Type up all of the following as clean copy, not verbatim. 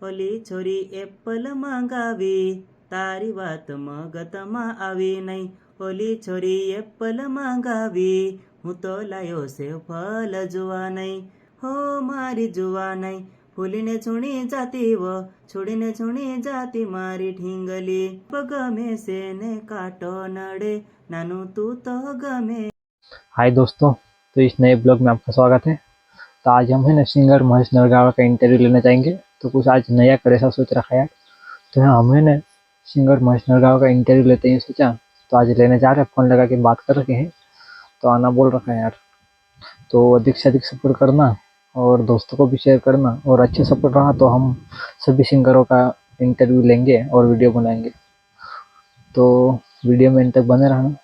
ઓલી છોરી એપલ માંગાવી તારી વાત મગતમાં આવી નહીં. ઓલી છોરી એપલ માંગાવી હું તો લાયો છે ફલ જોવા નહીં. હો મારી જોવા નહીં ફૂલીને છૂણી જાતી વ છોડીને છૂણી જાતી મારી ઠીંગલી. ગમે છે ને કાંટો નડે નાનું તું તો ગમે. हाय दोस्तों, तो इस नए ब्लॉग में आपका स्वागत है। तो आज हम है ना सिंगर महेश नरगावा का इंटरव्यू लेने जाएंगे। तो कुछ आज नया कर ऐसा सोच रखा है। तो हाँ, हम है ना सिंगर महेश नरगावा का इंटरव्यू लेते हैं सोचा। तो आज लेने जा रहे हैं, फ़ोन लगा के बात कर रखे हैं। तो आना बोल रखा है यार। तो अधिक से अधिक सपोर्ट करना और दोस्तों को भी शेयर करना, और अच्छे सपोर्ट रहा तो हम सभी सिंगरों का इंटरव्यू लेंगे और वीडियो बनाएंगे। तो वीडियो में इन तक बने रहना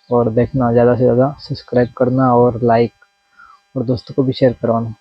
और देखना, ज़्यादा से ज़्यादा सब्सक्राइब करना और लाइक और दोस्तों को भी शेयर करवाना।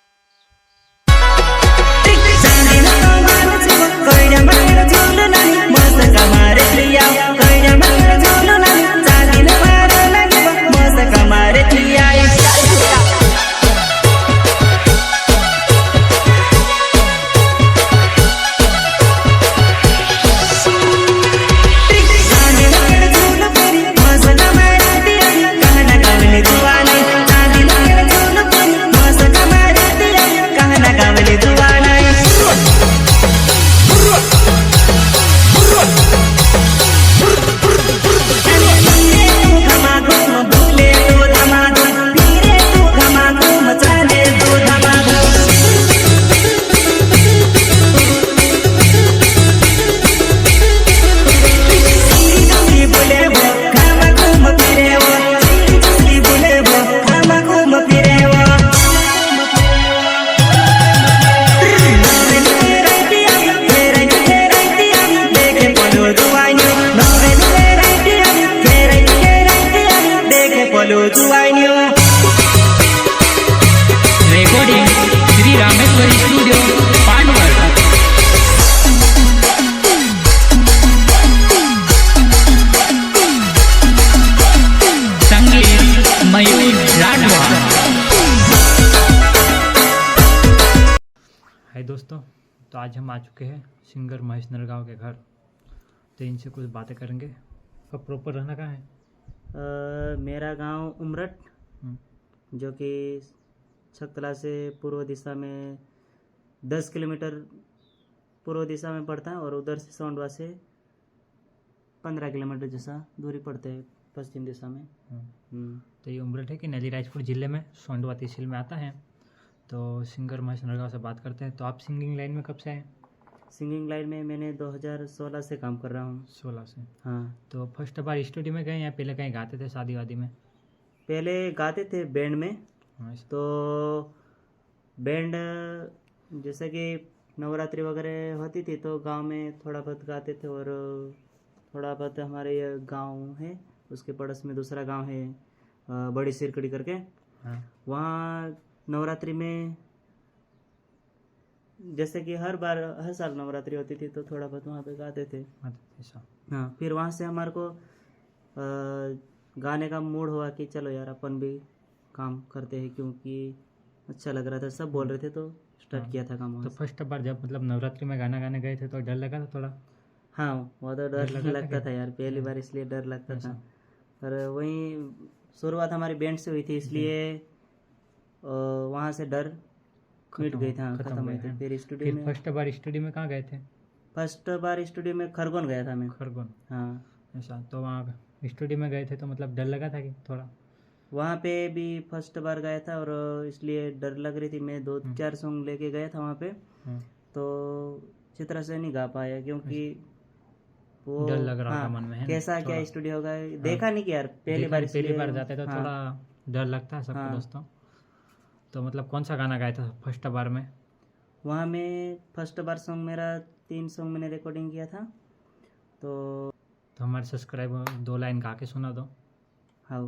Recording Shri Rameshwari studio Panwad. संगीत मयूर राठवा. हाय दोस्तों, तो आज हम आ चुके हैं सिंगर महेश नरगावा के घर। तो इनसे कुछ बातें करेंगे। अब प्रॉपर रहना कहाँ है? मेरा गांव उमरठ, जो कि छकतला से पूर्व दिशा में 10 किलोमीटर पूर्व दिशा में पड़ता है, और उधर से सोंडवा से 15 किलोमीटर जैसा दूरी पड़ता है पश्चिम दिशा में। तो ये उमरठ है कि नलीराजपुर जिले में सोंडवा तहसील में आता है। तो सिंगर महेश नरगावा से बात करते हैं। तो आप सिंगिंग लाइन में कब से आए? सिंगिंग लाइन में मैंने 2016 से काम कर रहा हूँ। 16 से। हाँ। तो फर्स्ट बार स्टूडियो में गए या पहले कहीं गाते थे शादी वादी में? पहले गाते थे बैंड में। हाँ, तो बैंड जैसे कि नवरात्रि वगैरह होती थी तो गांव में थोड़ा बहुत गाते थे, और थोड़ा बहुत हमारे ये गांव है उसके पड़ोस में दूसरा गांव है बड़ी सिरकड़ी करके। हाँ। वहाँ नवरात्रि में जैसे कि हर साल नवरात्रि होती थी तो थोड़ा बहुत वहाँ पे गाते थे। ऐसा। हाँ, फिर वहाँ से हमारे को गाने का मूड हुआ कि चलो यार अपन भी काम करते हैं, क्योंकि अच्छा लग रहा था, सब बोल रहे थे तो स्टार्ट किया था काम। तो फर्स्ट बार जब मतलब नवरात्रि में गाना गाने गए थे तो डर लगा था थोड़ा? हाँ, वो तो डर लगता था यार, पहली हाँ। बार इसलिए डर लगता था। पर वहीं शुरुआत हमारी बैंड से हुई थी, इसलिए वहाँ से डर मिट गई था, खत्म हुई थी। फिर स्टूडियो में फर्स्ट बार स्टूडियो में कहाँ गए थे? फर्स्ट बार स्टूडियो में खरगोन गया था मैं। खरगोन। हाँ। ऐसा। तो वहाँ स्टूडियो में गए थे तो मतलब डर लगा था कि थोड़ा? वहाँ पे भी फर्स्ट बार गया था और इसलिए डर लग रही थी। मैं 2-4 सॉन्ग लेके गया था वहाँ पे, तो अच्छी तरह से नहीं गा पाया, क्योंकि वो डर लग रहा था मन में, है कैसा क्या स्टूडियो होगा, देखा नहीं कि यार पहली बार जाते तो थोड़ा डर लगता है सबको। दोस्तों, तो मतलब कौन सा गाना गाया था फर्स्ट बार में? वहाँ में फर्स्ट बार सॉन्ग मेरा 3 सॉन्ग मैंने रिकॉर्डिंग किया था। तो हमारे सब्सक्राइबर 2 लाइन गा के सुना दो। हाँ।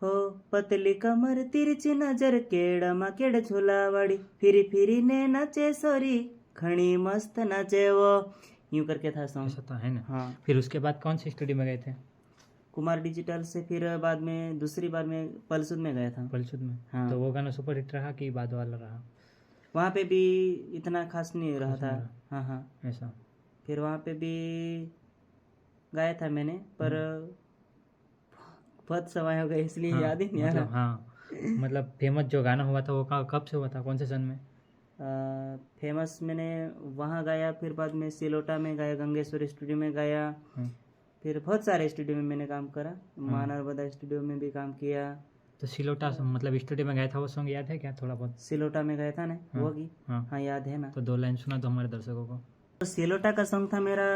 हो पतली कमर तिरछी नजर केड़ा केड़ झोलावाड़ी फिरी फिरी ने नाचे सोरी खड़ी मस्त नाचे वो, यूं करके था सॉन्ग। ऐसा तो है ना। हाँ। फिर उसके बाद कौन सी स्टूडियो में गए थे? कुमार डिजिटल से। फिर बाद में दूसरी बार में पलसुद में गया था। पलसुद में। हाँ। तो वो गाना सुपर हिट रहा कि बाद वाला रहा? वहाँ पे भी इतना खास नहीं रहा था। नहीं हाँ हाँ। ऐसा? फिर वहाँ पे भी गाया था मैंने, पर बहुत समय हो गए इसलिए हाँ, याद ही नहीं आ मतलब रहा। हाँ, मतलब फेमस जो गाना हुआ था वो कब से हुआ था, कौन से सन में? फेमस मैंने वहाँ गाया, फिर बाद में सिलोटा में गाया, गंगेश्वर स्टूडियो में गाया, हाँ, फिर बहुत सारे स्टूडियो में मैंने काम करा, महानर्मदा स्टूडियो में भी काम किया। तो सिलोटा मतलब स्टूडियो में गया था, वो सॉन्ग याद है क्या थोड़ा बहुत? सिलोटा में गया था ना, हाँ, वो की हाँ। हाँ याद है ना। तो 2 लाइन सुना दो हमारे दर्शकों को। तो सिलोटा का सॉन्ग था मेरा,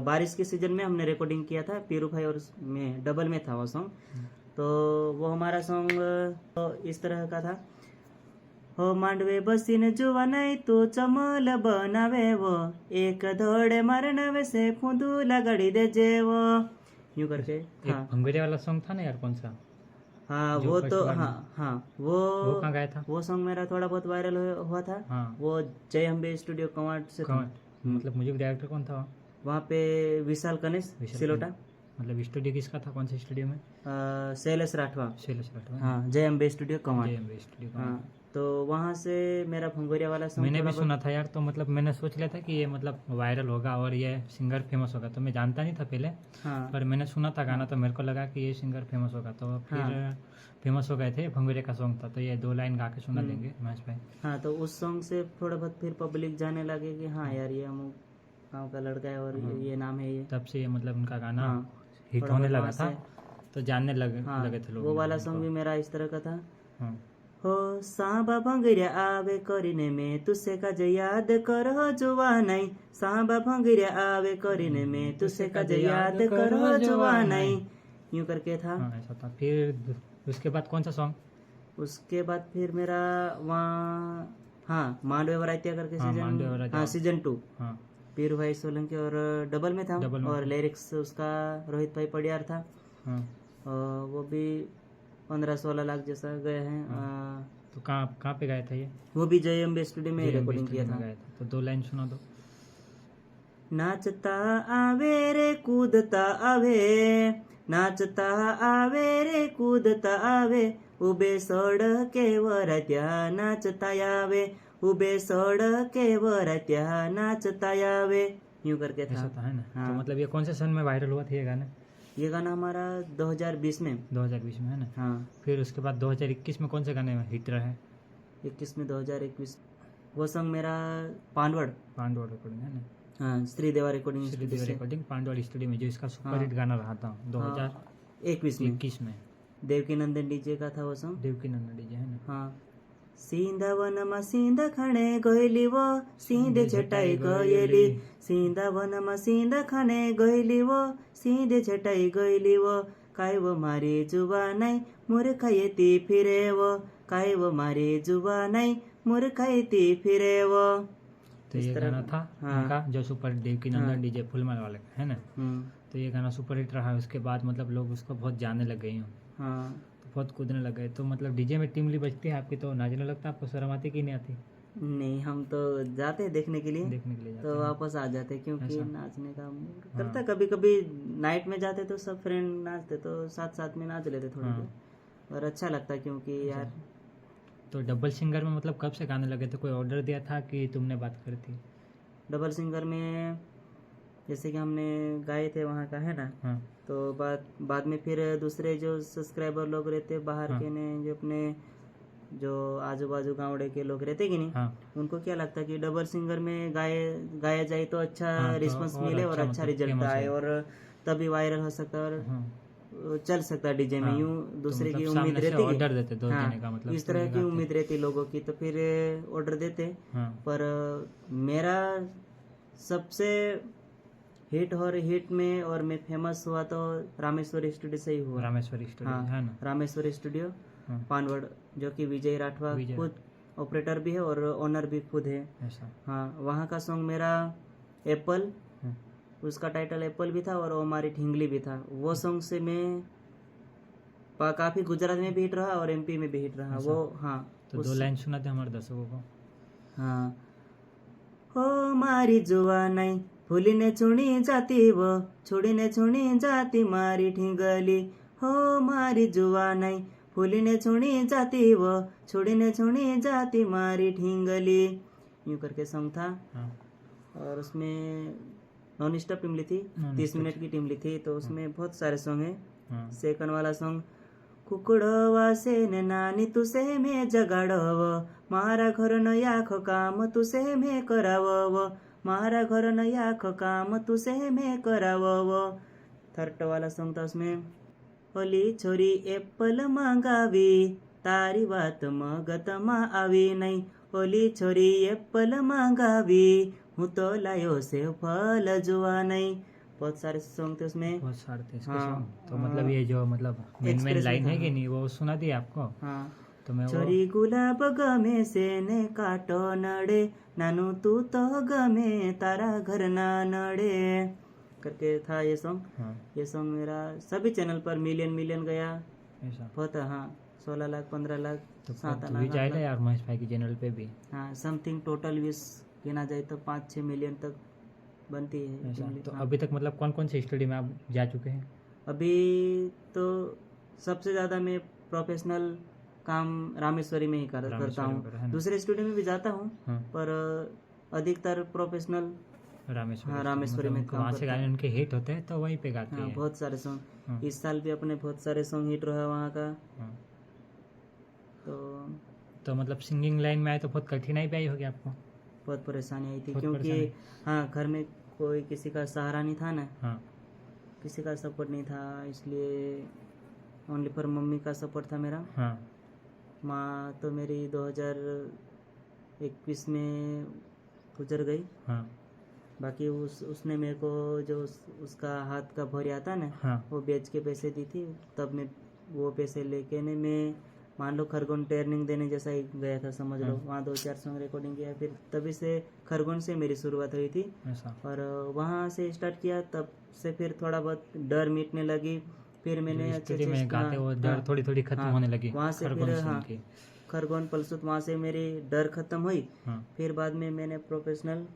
बारिश के सीजन में हमने रिकॉर्डिंग किया था, पीरू भाई और में डबल में था वो सॉन्ग। तो वो हमारा सॉन्ग तो इस तरह का था। हो मांडवे बसीने जुवा नहीं तो चमल बनावे वो, एक दौड़े मारनवे से फुंदूला गड़ी दे जे वो, यूं करके एक था। भंगुरिया वाला सॉन्ग था ना यार, कौन सा? हाँ जो वो फर्स्ट तो बार में- हाँ हाँ वो कहाँ गाया था? वो सॉन्ग मेरा थोड़ा बहुत वायरल हुआ था। हाँ। वो जय अम्बे स्टूडियो कवाट से था। मतलब म्यूजिक डायरेक्टर कौन था? वहाँ पे विशाल गणेश विशाल सिलोटा। मतलब स्टूडियो किसका था, कौन से स्टूडियो में? शैलेश राठवा। शैलेश राठवा। हाँ जय Ambe studio Kawat. JMB studio का। हाँ तो वहाँ से मेरा भंगोरिया वाला सॉन्ग मैंने भी थोड़ा सुना था यार, तो मतलब मैंने सोच लिया था कि ये मतलब वायरल होगा और ये सिंगर फेमस होगा, तो मैं जानता नहीं था पहले, हाँ पर मैंने सुना था गाना तो मेरे को लगा कि ये सिंगर फेमस होगा, तो फिर फेमस हो गए थे। भंगुरे का सॉन्ग था, तो ये 2 लाइन गा के सुना देंगे महेश भाई। हाँ। तो उस सॉन्ग से थोड़ा बहुत फिर पब्लिक जाने लगे कि हाँ यार ये हम गाँव का लड़का है और ये नाम है ये। तब से ये मतलब उनका गाना हाँ, हिट थोड़ा होने बहुत लगा वहाँ था, तो जानने लगे हाँ लगे थे लोग। वो वाला उनको। सॉन्ग भी मेरा इस तरह का था। हाँ। हो सांबा भंगरिया आवे करीने में तुसे का जे याद करो जुवानाई, सांबा भंगरिया आवे करीने में तुसे का जे याद करो जुवानाई, यूं करके था। हाँ ऐसा था। फिर उसके बाद कौन सा सॉन्ग? उसके बाद फिर मेरा वहाँ हाँ मांडवे वरायतिया करके हाँ, मांडवे सीजन वरायतिया। हाँ सीजन 2 हाँ। पीरू भाई सोलंकी और डबल में था, डबल में और था। लिरिक्स उसका रोहित भाई पडियार था। हाँ। और वो भी 15-16 लाख जैसा गए हैं। तो कहाँ पे गाया था ये? वो भी जय अम्बे स्टूडियो में JMB रिकॉर्डिंग किया स्टूडियो में था। गाया था। तो 2 लाइन सुना दो। नाचता आवे रे कूदता आवे, नाचता आवे रे कूदता आवे, उबे सडके वरत्या नाचता यावे, उबे सडके वरत्या नाचता यावे, यूं करके था। ऐसा था है ना। हाँ। तो मतलब ये कौन से सन में वायरल हुआ था ये गाना? ये गाना हमारा 2020 में। 2020 में है ना। हाँ फिर उसके बाद 2021 में कौन से गाने हिट रहे? 21 में 2021 वो सॉन्ग मेरा पांडवड़। पांडवड़ रिकॉर्डिंग है ना। हाँ श्रीदेवा रिकॉर्डिंग श्रीदेव स्टूडियो से रिकॉर्डिंग पांडवड़ स्टूडियो में, जो इसका सुपर हाँ। हिट गाना रहा था 21 में 2021 में। देवकी नंदन डीजे का था वो सॉन्ग। देवकी नंदन डीजे है ना। हाँ सींदा वनमा सींदा खाने गइली वो, सीधे छटाई गइली, सींदा वनमा सींदा खाने गइली वो, सीधे छटाई गइली वो, काय वो मारे जुबा नाही मूर्ख येती फिरे वो, काय वो मारे जुबा नाही मूर्ख येती फिरे वो। तो ये गाना था उनका जो सुपर देवकी नंदन डीजे फुलमल वाले का है ना। तो ये गाना सुपर हिट रहा। उसके बाद मतलब लोग उसको बहुत जानने लग गए हैं, हाँ तो बहुत कूदने लग गए। तो मतलब डीजे में टिमली बजती है आपकी, तो नाचने लगता है आपको? शर्म आती कि नहीं आती? नहीं हम तो जाते हैं देखने के लिए, देखने के लिए जाते तो हैं। वापस आ जाते हैं, क्योंकि ऐसा? नाचने का मूड करता है। कभी कभी नाइट में जाते तो सब फ्रेंड नाचते तो साथ साथ में नाच लेते थोड़ी हाँ। देर, और अच्छा लगता है क्योंकि यार। तो डबल सिंगर में मतलब कब से गाने लगे थे? कोई ऑर्डर दिया था कि तुमने बात करी थी? डबल सिंगर में जैसे कि हमने गाए थे वहाँ का है ना, हाँ। तो बाद में फिर दूसरे जो सब्सक्राइबर लोग रहते बाहर हाँ। के ने, जो अपने जो आजू बाजू गाँवड़े के लोग रहते कि नहीं, हाँ। उनको क्या लगता है कि डबल सिंगर में गाया जाए तो अच्छा हाँ, तो रिस्पांस और मिले और अच्छा अच्छा मतलब रिजल्ट famous आए, हो। और तभी वायरल हो सकता है और हाँ। चल सकता है डीजे में। हाँ, यूं तो दूसरे मतलब की सामने उम्मीद से रहती ऑर्डर देते दो हाँ, देने का मतलब, इस तो तरह ये की गाते। उम्मीद रहती लोगों की, तो फिर ऑर्डर देते। हाँ। पर मेरा सबसे हिट और हिट में और मैं फेमस हुआ तो रामेश्वर स्टूडियो से ही हुआ। रामेश्वरी स्टूडियो हाँ है ना। रामेश्वर स्टूडियो हाँ। पानवड़, जो कि विजय राठवा विजय। खुद ऑपरेटर भी है और ओनर भी खुद है। ऐसा। हाँ वहाँ का सॉन्ग मेरा एप्पल, हाँ। उसका टाइटल एप्पल भी था और ओ हमारी ठिंगली भी था। वो सॉन्ग से मैं काफी गुजरात में भी हिट रहा और एमपी में भी हिट रहा ऐसा? वो। हाँ तो 2 लाइन सुना दे हमारे दर्शकों को। हाँ हो मारी जुवा नाही फुलीने चुणी जाती व, छुडीने छुणी जाती मारी ठिंगली, हो मारी जुवा नाही फुलीने छुणी जाती वो छुड़ीने छुणी जाती मारी ठिंगली, यूं करके सॉन्ग था। हाँ। और उसमें नॉन स्टॉप टीम ली थी, Non 30 stop। मिनट की टीम ली थी, तो उसमें बहुत सारे सॉन्ग हैं। हाँ। सेकंड वाला सॉन्ग कुकुड़वा से ने नानी तुसे में जगाड़व मारा घर न याख काम तुसे में करावव मारा घर न याख काम तुसे में करावव। थर्ड वाला सॉन्ग था उसमें ओली छोरी एप्पल मांगावी तारी बात मगतમાં આવી નહીં, ઓલી छोरी एप्पल मांगावी હું તો લાયો से फल जुआ नहीं। बहुत सारे सॉन्ग थे उसमें। बहुत सारे थे इसके हाँ, सॉन्ग। तो हाँ। मतलब ये जो मतलब मेन Express लाइन में है था, कि हाँ। नहीं, वो सुना दी आपको? हाँ, तो मैं वो छोरी गुलाब गमे से ने काटो नड़े नानू तू तो गमे तारा घर ना नड़े करके था ये सॉन्ग। हाँ, ये सॉन्ग मेरा सभी चैनल पर मिलियन गया ऐसा। बहुत। हाँ, 16 लाख 15 लाख तो 7 भी लाख जाएगा यार महेश भाई की चैनल पे भी। हाँ, समथिंग टोटल व्यूज गिना जाए तो 5-6 मिलियन तक बनती है ऐसा। टीम। तो हाँ। अभी तक मतलब कौन कौन से स्टूडियो में आप जा चुके हैं? अभी तो सबसे ज़्यादा मैं प्रोफेशनल काम रामेश्वरी में ही करता रामेश्वरी में हूँ। करा है ना? दूसरे स्टूडियो में भी जाता हूँ, हाँ, पर अधिकतर प्रोफेशनल रामेश्वरी। हाँ, रामेश्वरी में काम वहाँ से करता गाने हूँ। उनके हिट होते हैं तो वहीं पे गाते हाँ, हैं। बहुत सारे सॉन्ग हाँ, इस साल भी अपने बहुत सारे सॉन्ग हिट रहा वहाँ का। हाँ। तो तो मतलब सिंगिंग लाइन में आए तो बहुत कठिनाई भी आई होगी आपको? बहुत परेशानी आई थी, बहुत क्योंकि परेशानी। हाँ, घर में कोई किसी का सहारा नहीं था ना, हाँ, किसी का सपोर्ट नहीं था, इसलिए ओनली फॉर मम्मी का सपोर्ट था मेरा। हाँ, माँ तो मेरी 2021 में गुजर गई। हाँ, बाकी उसने मेरे को जो उसका हाथ का भौरी आता ना, हाँ, वो बेच के पैसे दी थी। तब मैं वो पैसे लेके ने मैं मान लो खरगोन ट्रेनिंग देने जैसा ही गया था, समझ लो। हाँ। वहाँ 2-4 सॉन्ग रिकॉर्डिंग किया, फिर तभी से खरगोन से मेरी शुरुआत हुई थी। ऐसा। और वहाँ से स्टार्ट किया, तब से फिर थोड़ा बहुत डर मिटने लगी। फिर मैंने जो अच्छे स्टूडियो में गाते वो डर थोड़ी थोड़ी खत्म हाँ, होने लगी वहाँ से खरगोन फिर सुन हाँ, के। खरगोन पलसुत वहाँ से मेरी डर खत्म हुई। हाँ, फिर बाद में मैंने प्रोफेशनल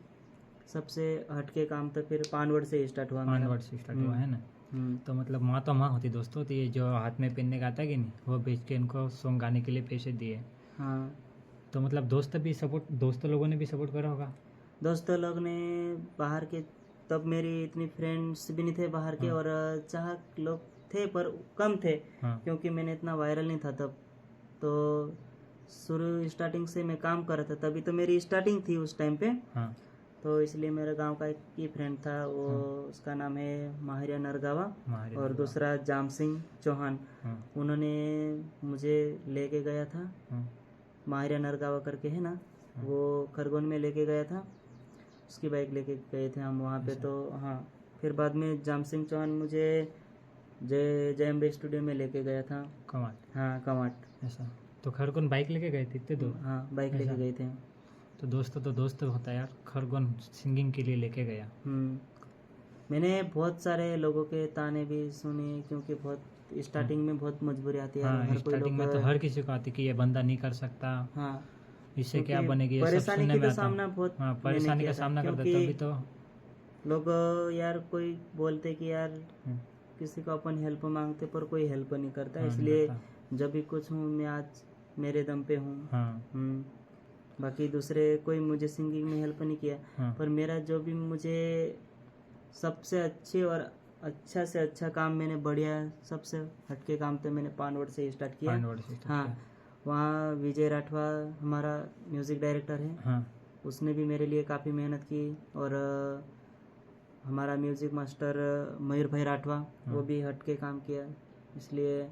सबसे हटके काम तो फिर पानवड़ से स्टार्ट हुआ मेरा। 5 वर्ड से स्टार्ट हुआ है ना? हम्म। तो मतलब माँ तो माँ होती दोस्तों, तो ये जो हाथ में पहनने का आता है कि नहीं, वो बेच के इनको सॉन्ग गाने के लिए पैसे दिए। हाँ, तो मतलब दोस्त लोगों ने भी सपोर्ट करा होगा? दोस्तों लोग ने बाहर के, तब मेरी इतनी फ्रेंड्स भी नहीं थे बाहर के, हाँ। और चाहक लोग थे पर कम थे, हाँ, क्योंकि मैंने इतना वायरल नहीं था तब। तो शुरू स्टार्टिंग से मैं काम कर रहा था, तभी तो मेरी स्टार्टिंग थी उस टाइम पे। हाँ, तो इसलिए मेरे गांव का एक ही फ्रेंड था, वो हाँ। उसका नाम है माहिरिया नरगावा, माहिर और नरगावा। दूसरा जाम सिंह चौहान। हाँ, उन्होंने मुझे लेके गया था, हाँ, माहिरिया नरगावा करके है ना, हाँ। वो खरगोन में लेके गया था, उसकी बाइक लेके गए थे हम वहाँ पे। अच्छा। तो हाँ, फिर बाद में जाम सिंह चौहान मुझे जयम्बे स्टूडियो में लेके गया था। कमाल। हाँ, कमाट। ऐसा। तो खरगोन बाइक लेके गए थे इतने दूर? हाँ, बाइक ऐसा। लेके गए थे। तो दोस्त होता है यार, खरगोन सिंगिंग के लिए लेके गया। मैंने बहुत सारे लोगों के ताने भी सुने, क्योंकि बहुत स्टार्टिंग में बहुत मजबूरी आती है। हाँ, हर कोई स्टार्टिंग में लोग तो हर किसी को आती कि ये बंदा नहीं कर सकता, हाँ, इससे क्या क्योंकि बनेगी, ये सब परेशानी सुनने की में तो आता। सामना बहुत हाँ, मैंने परेशानी किया का था, सामना करते क्योंकि तभी तो। लोग यार कोई बोलते कि यार हम्म, किसी को अपन हेल्प मांगते पर कोई हेल्प नहीं करता, हाँ, नहीं इसलिए करता। जब भी कुछ हूँ मैं आज मेरे दम पे हूँ। हाँ, बाकी दूसरे कोई मुझे सिंगिंग में हेल्प नहीं किया, हाँ, पर मेरा जो भी मुझे सबसे अच्छे और अच्छा से अच्छा काम मैंने बढ़िया सबसे हटके काम तो मैंने पानवड़ से स्टार्ट किया। 5 वर्ड से start हाँ, किया। वहाँ विजय राठवा हमारा म्यूज़िक डायरेक्टर है, हाँ, उसने भी मेरे लिए काफ़ी मेहनत की। और हमारा म्यूज़िक मास्टर मयूर भाई राठवा, वो हाँ। भी हटके काम किया, इसलिए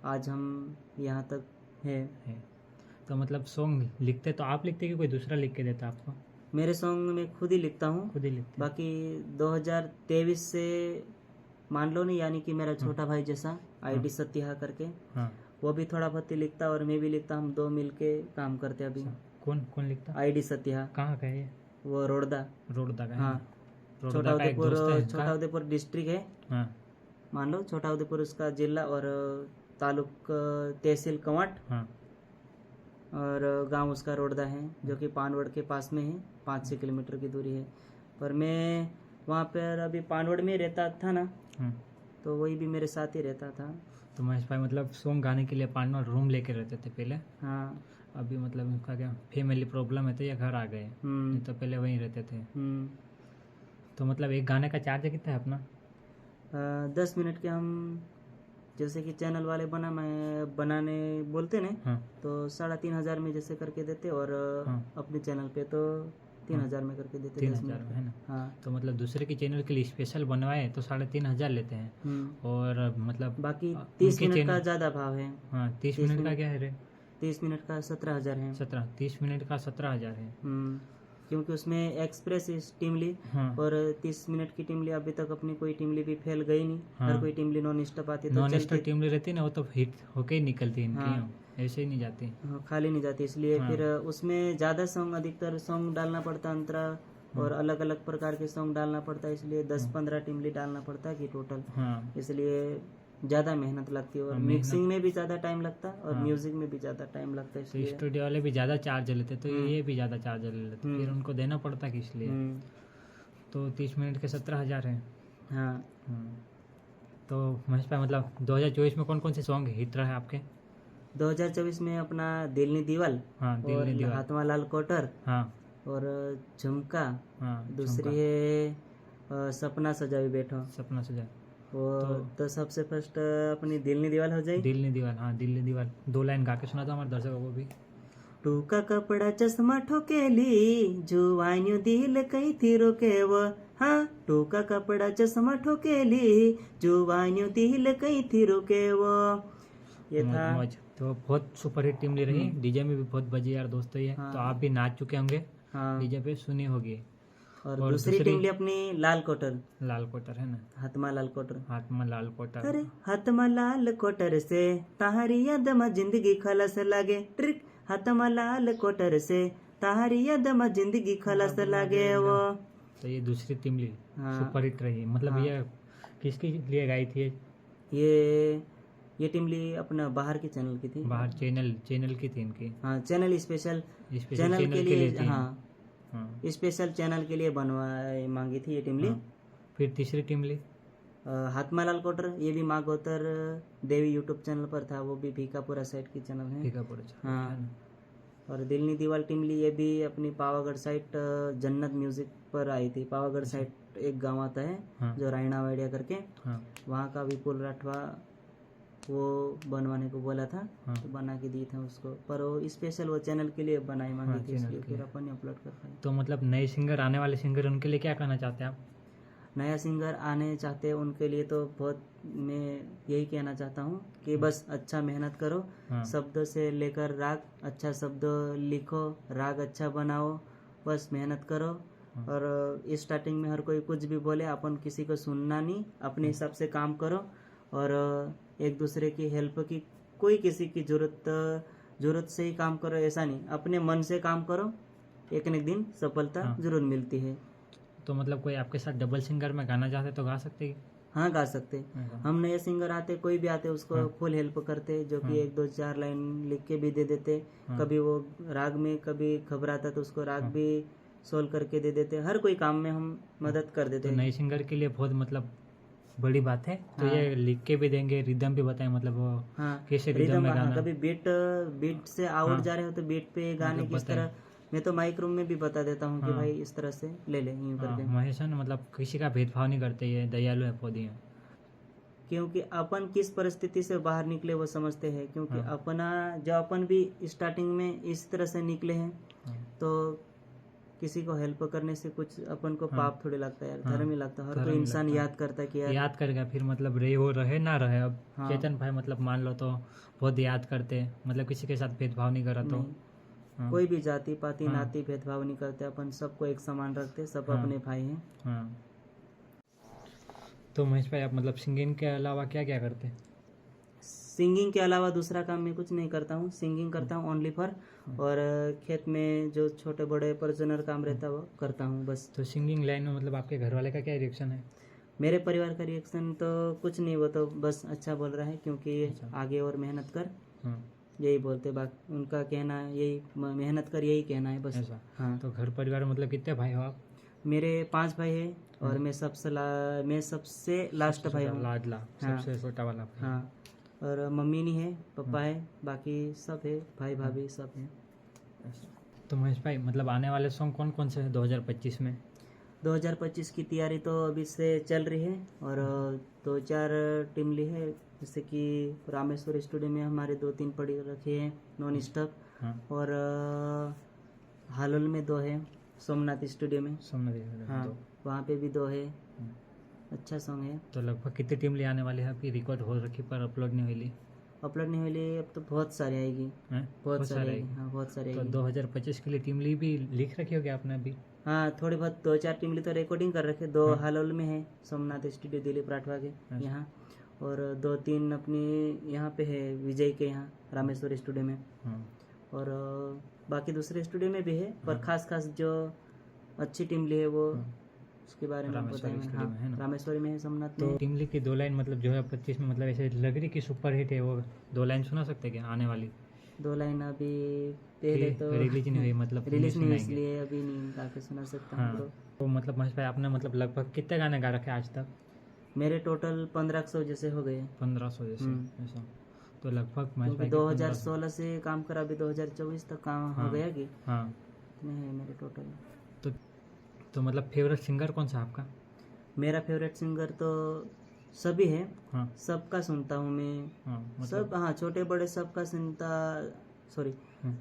आज हम यहाँ तक है। तो मतलब सॉन्ग लिखते तो आप लिखते कि कोई दूसरा लिख के देता आपको? मेरे सॉन्ग मैं खुद ही लिखता हूँ। खुद ही लिखते? बाकी 2023 से मान लो नहीं, यानी कि मेरा छोटा भाई जैसा आईडी सत्या करके, हाँ। वो भी थोड़ा बहुत ही लिखता और मैं भी लिखता, हम दो मिलके काम करते अभी। कौन लिखता? आईडी सत्या, कहाँ का है ये? वो रोडदा। रोडदा का है? हाँ, रोडदा का एक दोस्त है इनका? छोटा उदेपुर डिस्ट्रिक्ट है, हाँ, मान लो छोटा उदेपुर उसका जिला, और तालुक तहसील कवाट, हाँ, और गांव उसका रोडदा है, जो कि पानवड़ के पास में है, 5-6 किलोमीटर की दूरी है। पर मैं वहाँ पर अभी पानवड़ में रहता था ना, हाँ। तो वही भी मेरे साथ ही रहता था। तो महेश भाई मतलब सॉन्ग गाने के लिए पार्टनर रूम लेके रहते थे पहले, हाँ। अभी मतलब उनका क्या फैमिली प्रॉब्लम है तो ये घर आ गए, नहीं तो पहले वहीं रहते थे। तो मतलब एक गाने का चार्ज कितना है अपना? 10 मिनट के हम जैसे कि चैनल वाले बनाने बोलते ना, हाँ तो 3,500 में जैसे करके देते, और हाँ। अपने चैनल पे तो 3,000 में करके देते 10 3,000 मिनट है ना? हाँ। तो मतलब दूसरे के चैनल के लिए स्पेशल बनवाए तो 3,500 लेते हैं, और मतलब बाकी उनके 30 मिनट का चैनल, ज़्यादा भाव है। हाँ 30 मिनट का क्या है रे? 30 मिनट का 17,000 है। 30 मिनट का 17,000 है। क्योंकि उसमें एक्सप्रेस टीमली हाँ और 30 मिनट की टीमली अभी तक अपनी कोई टीमली भी फेल गई नहीं। हाँ। हर कोई टीमली नॉन स्टॉप आती तो नॉन चलती। स्टॉप टीम रहती है ना, वो तो हिट होके ही निकलती है इनकी, हाँ। ऐसे ही नहीं जाती। हाँ, खाली नहीं जाती, इसलिए हाँ। फिर उसमें ज़्यादा सॉन्ग, अधिकतर सॉन्ग डालना पड़ता अंतरा, और अलग अलग प्रकार के सॉन्ग डालना पड़ता है, इसलिए 10-15 टीमली डालना पड़ता है कि टोटल, हाँ इसलिए ज़्यादा मेहनत लगती है, और हाँ, मेहनत। मिक्सिंग में भी ज़्यादा टाइम लगता है, और हाँ। म्यूजिक में भी ज़्यादा टाइम लगता है, तो इसलिए स्टूडियो वाले भी ज़्यादा चार्ज लेते, तो ये भी ज़्यादा चार्ज ले लेते, फिर उनको देना पड़ता कि इसलिए। तो 30 मिनट के 17,000 हैं। हाँ। तो महेश भाई मतलब 2024 में कौन कौन से सॉन्ग हिट रहे आपके? 2024 में अपना दिल नी दीवाल, हाँ दिल और ने दीवार, हाथमा लाल कोटर, हाँ और झुमका, हाँ दूसरी झुमका, है सपना सजावी बैठो, सपना सजा, और तो सबसे फर्स्ट अपनी दिल नी दीवाल हो जाए। दिल ने दीवार, हाँ दिल ने दीवार 2 लाइन गा के सुना था हमारे दर्शकों को भी। टूका कपड़ा चश्मा ठोकेली, जुवानियो दिल कई थी रोके वो, हाँ टूका कपड़ा चश्मा ठोकेली, जुवानियो दिल कई थी रोके वो, ये था। मौज तो बहुत सुपरहिट टीम ले रही, डीजे में भी बहुत बजे यार दोस्तों ये। हाँ। तो आप भी नाच चुके होंगे हाँ। डीजे पे, सुनी होगी। और और दूसरी टीम ली अपनी लाल कोटर, लाल कोटर है ना, हाथमा लाल कोटर। हाथ में लाल कोटर, अरे हाथमा लाल कोटर से ताहरी याद में जिंदगी खलस लागे, ट्रिक हाथमा लाल कोटर से ताहरी याद में जिंदगी खलस लागे वो। तो ये दूसरी टीम ली हाँ। सुपरहिट रही, मतलब हाँ। ये किसके लिए गाई थी? ये टीम ली अपना बाहर के चैनल की थी। बाहर चैनल की थी इनकी, हाँ, चैनल स्पेशल स्पेशल चैनल के लिए, थी। हाँ हाँ। स्पेशल चैनल के लिए बनवाई मांगी थी ये टीम ली। हाँ। फिर तीसरी टीम ली हाथमा लाल कोटर, ये भी माँ गोतर देवी यूट्यूब चैनल पर था, वो भी भीकापुरा साइड की चैनल है। भीकापुर, हाँ। और दिलनी दीवाल टीम ली, ये भी अपनी पावागढ़ साइड जन्नत म्यूजिक पर आई थी। पावागढ़ साइड एक गांव आता है, हाँ। जो रायना वाडिया करके, हाँ वहाँ का विपुल राठवा वो बनवाने को बोला था, हाँ। तो बना के दी था उसको, पर वो स्पेशल वो चैनल के लिए बनाई मांगी हाँ, थी, चैनल इसलिए के फिर लिए। अपन अपलोड कर पाए। तो मतलब नए सिंगर, आने वाले सिंगर, उनके लिए क्या कहना चाहते हैं आप? नया सिंगर आने चाहते हैं उनके लिए तो बहुत मैं यही कहना चाहता हूँ कि बस अच्छा मेहनत करो, हाँ। शब्द से लेकर राग, अच्छा शब्द लिखो, राग अच्छा बनाओ, बस मेहनत करो। और स्टार्टिंग में हर कोई कुछ भी बोले, अपन किसी को सुनना नहीं, अपने हिसाब से काम करो, और एक दूसरे की हेल्प की, कोई किसी की जरूरत से ही काम करो, ऐसा नहीं, अपने मन से काम करो, एक न एक दिन सफलता हाँ। जरूर मिलती है। तो मतलब कोई आपके साथ डबल सिंगर में गाना चाहते तो गा सकते हैं? हाँ, गा सकते। हाँ। हम नए सिंगर आते, कोई भी आते, उसको हाँ। फुल हेल्प करते, जो कि हाँ। 1-2-4 लाइन लिख के भी दे देते। हाँ। कभी वो राग में कभी घबराता तो उसको राग भी सोल्व करके दे देते, हर कोई काम में हम मदद कर देते। तो नए सिंगर के लिए बहुत मतलब बड़ी बात है। तो हाँ। ये लिख के भी देंगे, रिदम भी बताएं, मतलब वो हाँ, कैसे रिदम में गाना। कभी बीट से आउट हाँ। जा रहे हो तो बीट पे गाने मतलब किस तरह, मैं तो माइक रूम में भी बता देता हूँ कि हाँ। भाई इस तरह से ले ले, यूं हाँ, करके। महेश है ना, मतलब किसी का भेदभाव नहीं करते, ये दयालु है पौधी है। क्योंकि अपन किस परिस्थिति से बाहर निकले वो समझते हैं, क्योंकि हाँ। अपना जो अपन भी स्टार्टिंग में इस तरह से निकले हैं, हाँ। तो किसी को हेल्प करने से कुछ अपन को हाँ। पाप थोड़ी लगता है यार, हाँ। धर्म ही लगता है। हर धर्म कोई ही इंसान लगता है। याद करता है कि यार याद करेगा फिर, मतलब रे वो रहे ना रहे। अब हाँ। चेतन भाई मतलब मान लो तो बहुत याद करते हैं, मतलब किसी के साथ भेदभाव नहीं करा तो। नहीं, हाँ। कोई भी जाति पाति हाँ। नाती भेदभाव नहीं करते, अपन सबको एक समान रखते, सब हाँ। अपने भाई हैं। हाँ। तो महेश भाई आप मतलब सिंगिंग के अलावा क्या क्या करते हैं? सिंगिंग के अलावा दूसरा काम मैं कुछ नहीं करता हूँ, सिंगिंग करता हूँ ओनली फॉर, और खेत में जो छोटे बड़े पर्सनल काम रहता है वो करता हूँ बस। तो सिंगिंग लाइन में मतलब आपके घर वाले का क्या रिएक्शन है? मेरे परिवार का रिएक्शन तो कुछ नहीं, वो तो बस अच्छा बोल रहा है, क्योंकि अच्छा। आगे और मेहनत कर, हाँ यही बोलते। बाकी उनका कहना है यही, मेहनत कर, यही कहना है बस। ऐसा। हाँ, तो घर परिवार में मतलब कितने भाई हो आप? मेरे 5 भाई है, और मैं सबसे लास्ट भाई हूँ। लाडला, हाँ। सबसे छोटा वाला भाई। हाँ, और मम्मी नहीं है, पापा है, बाकी सब है, भाई भाभी सब है। तो महेश भाई मतलब आने वाले सॉन्ग कौन कौन से हैं 2025 में? 2025 की तैयारी तो अभी से चल रही है और 2-4 टीम ली है, जैसे कि रामेश्वर स्टूडियो में हमारे 2-3 पड़ी रखे हैं नॉन स्टॉप, हाँ और हालोल में 2 है, सोमनाथ स्टूडियो में। सोमनाथ हाँ, दो। वहाँ पे भी 2 है। अच्छा सॉन्ग है। तो लगभग कितनी टीम ले आने वाली है? अभी रिकॉर्ड हो रखी पर अपलोड नहीं हुई। अपलोड नहीं हुई, अब तो बहुत सारी आएगी। हैं? बहुत सारी आएगी। आएगी। हाँ, बहुत सारी तो आएगी। 2025 के लिए टीम ली भी लिख रखी होगी आपने अभी? हाँ, थोड़ी बहुत 2-4 टीम ली तो रिकॉर्डिंग कर रखे। 2 हाँ। हालोल में है, सोमनाथ स्टूडियो दिलीप राठवा के अच्छा। यहाँ, और 2-3 अपनी यहाँ पे है विजय के यहाँ रामेश्वर स्टूडियो में, हाँ और बाकी दूसरे स्टूडियो में भी है, पर हाँ। खास खास जो अच्छी टीम ली है वो हाँ। उसके बारे में रामेश्वरी बताएंगे। स्टूडियो में है हाँ, ना? रामेश्वरी में है, सोमनाथ तो में। टीम लीग की 2 लाइन मतलब 2025 में मतलब ऐसे लग रही कि सुपर हिट है, वो 2 लाइन सुना सकते क्या आने वाली? 2 लाइन अभी पहले तो रिलीज नहीं हुई, मतलब रिलीज नहीं हुई, सुनाएंगे। इसलिए अभी नहीं गा के सुना सकता हूँ हाँ। ब्रो। तो मतलब महेश भाई आपने मतलब लगभग कितने गाने गा रखे आज तक? मेरे टोटल 1500 जैसे हो गए। 1500 जैसे ऐसा। तो लगभग महेश क्योंकि भाई 2016 से काम करा, अभी 2024 तक काम हो हाँ। गया कि हाँ। इतने हैं मेरे टोटल। तो मतलब फेवरेट सिंगर कौन सा आपका? मेरा फेवरेट सिंगर तो सभी है, हाँ सबका सुनता हूँ मैं। हाँ सब, हाँ, छोटे बड़े सबका सुनता, सॉरी, हाँ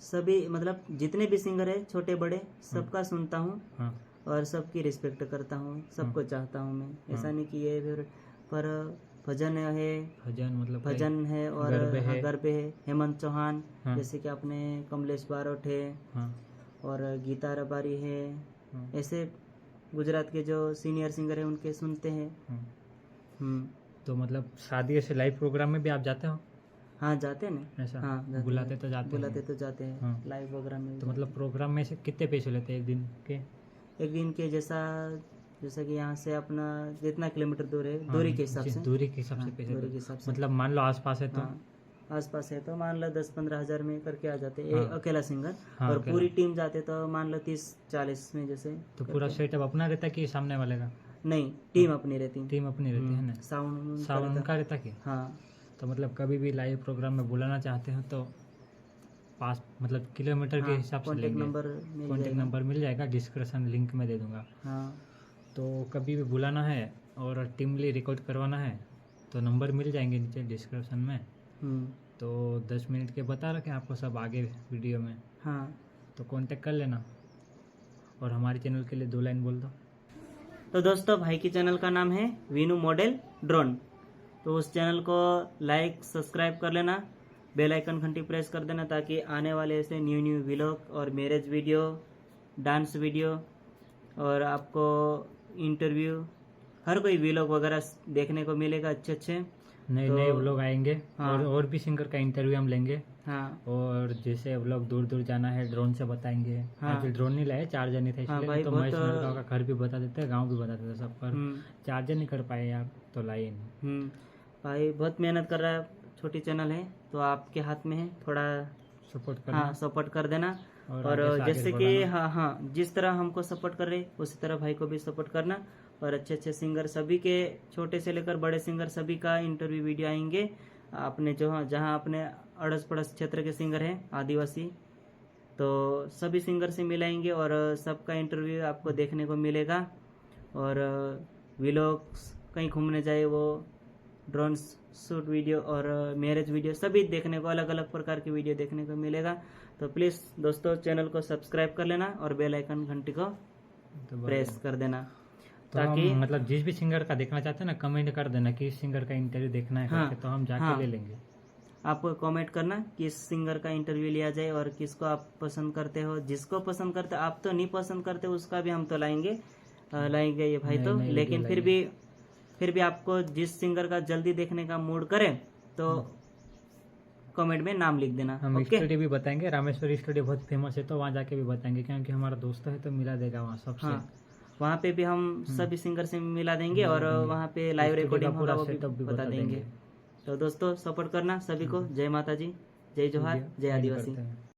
सभी मतलब जितने भी सिंगर है छोटे बड़े सबका सुनता हूँ, हाँ और सबकी रिस्पेक्ट करता हूँ, सबको चाहता हूँ मैं। ऐसा हाँ। नहीं कि ये फेवरेट, पर भजन है, भजन मतलब भजन है, और गरबे हाँ, है। गरबे है, हेमंत चौहान, हाँ। जैसे कि अपने कमलेश बारोट है, हाँ और गीता रबारी है। हाँ ऐसे गुजरात के जो सीनियर सिंगर है उनके सुनते हैं। हाँ। तो मतलब शादी से लाइव प्रोग्राम में भी आप जाते हो? हाँ, जाते हैं ना। ऐसा? हाँ, जाते बुलाते हैं। तो जाते बुलाते हैं। तो जाते हैं, हाँ। लाइव प्रोग्राम में भी तो जाते मतलब प्रोग्राम में से कितने पैसे लेते हैं एक दिन के? हैं। एक दिन के जैसा कि यहाँ से अपना जितना किलोमीटर दूर है, हाँ, दूरी के हिसाब से। दूरी के हिसाब से हाँ, पैसे दूरी लेते के हिसाब से। मतलब मान लो आसपास है तो? हाँ, आसपास है तो मान लो 10-15 हज़ार में करके आ जाते हैं, हाँ। एक अकेला सिंगर। हाँ, और अकेला। पूरी टीम जाते तो मान लो 30-40 में जैसे। तो पूरा करके। सेटअप अपना रहता कि सामने वाले का? नहीं, टीम अपनी रहती। टीम अपनी रहती है ना? साउंड उनका रहता कि? हाँ। तो मतलब कभी भी लाइव प्रोग्राम में बुलाना चाहते हो तो पास मतलब किलोमीटर के हाँ, हिसाब से कॉन्टेक्ट लेंगे। नंबर मिल कॉन्टेक्ट जाएगा। नंबर मिल जाएगा, डिस्क्रिप्शन लिंक में दे दूंगा। हाँ। तो कभी भी बुलाना है और टीमली रिकॉर्ड करवाना है तो नंबर मिल जाएंगे नीचे डिस्क्रिप्शन में। तो 10 मिनट के बता रखे आपको सब आगे वीडियो में। हाँ। तो कांटेक्ट कर लेना और हमारे चैनल के लिए 2 लाइन बोल दो। तो दोस्तों, भाई की चैनल का नाम है वीनू मॉडल ड्रोन, तो उस चैनल को लाइक सब्सक्राइब कर लेना, बेल आइकन घंटी प्रेस कर देना, ताकि आने वाले ऐसे न्यू व्लॉग और मैरिज वीडियो, डांस वीडियो, और आपको इंटरव्यू, हर कोई व्लॉग वगैरह देखने को मिलेगा अच्छे। नए तो- नए व्लॉग आएंगे। हाँ। और भी सिंगर का इंटरव्यू हम लेंगे। हाँ। और जैसे व्लॉग दूर दूर जाना है ड्रोन से बताएंगे। हाँ। आज ड्रोन नहीं लाए, चार्जर नहीं था हाँ इसलिए, भाई, तो बहुत- महेश नरगांव का घर भी बता देते हैं, गांव भी बता देते हैं सब, पर हम्म, चार्जर नहीं कर पाए यार तो लाए नहीं। भाई बहुत मेहनत कर रहा है, छोटी चैनल है तो आपके हाथ में है, थोड़ा सपोर्ट करना। हाँ सपोर्ट कर देना। और और आगे से आगे जैसे कि बढ़ाना। हाँ, जिस तरह हमको सपोर्ट कर रहे उसी तरह भाई को भी सपोर्ट करना। और अच्छे सिंगर सभी के, छोटे से लेकर बड़े सिंगर सभी का इंटरव्यू वीडियो आएंगे। आपने जहाँ अपने अड़स पड़स क्षेत्र के सिंगर हैं आदिवासी, तो सभी सिंगर से मिलाएंगे और सबका इंटरव्यू आपको देखने को मिलेगा। और व्लॉग्स, कहीं घूमने जाए वो ड्रोन शूट वीडियो और मैरिज वीडियो सभी देखने को, अलग अलग प्रकार की वीडियो देखने को मिलेगा। तो प्लीज़ दोस्तों, चैनल को सब्सक्राइब कर लेना और बेल आइकन घंटी को तो प्रेस कर देना, तो ताकि हम मतलब जिस भी सिंगर का देखना चाहते हैं ना, कमेंट कर देना कि इस सिंगर का इंटरव्यू देखना है हाँ, करके, तो हम जाके हाँ। ले लेंगे। आप कमेंट करना किस सिंगर का इंटरव्यू लिया जाए और किसको आप पसंद करते हो। जिसको पसंद करते, आप तो नहीं पसंद करते, उसका भी हम तो लाएंगे ये भाई तो। नहीं, लेकिन फिर भी आपको जिस सिंगर का जल्दी देखने का मूड करे तो कमेंट में नाम लिख देना। हम ओके। स्टूडियो भी बताएंगे, रामेश्वर स्टूडियो बहुत फेमस है, तो वहाँ जाके भी बताएंगे, क्योंकि हमारा दोस्त है तो मिला देगा वहाँ सबसे। हाँ, वहाँ पे भी हम सभी सिंगर से मिला देंगे और वहाँ पे लाइव स्टूडियो का रिकॉर्डिंग पूरा होगा वो सेटअप भी बता देंगे। तो दोस्तों, सपोर्ट करना सभी को। जय माता जी, जय जोहार, जय ज्वाइन आदिवासी। करते हैं।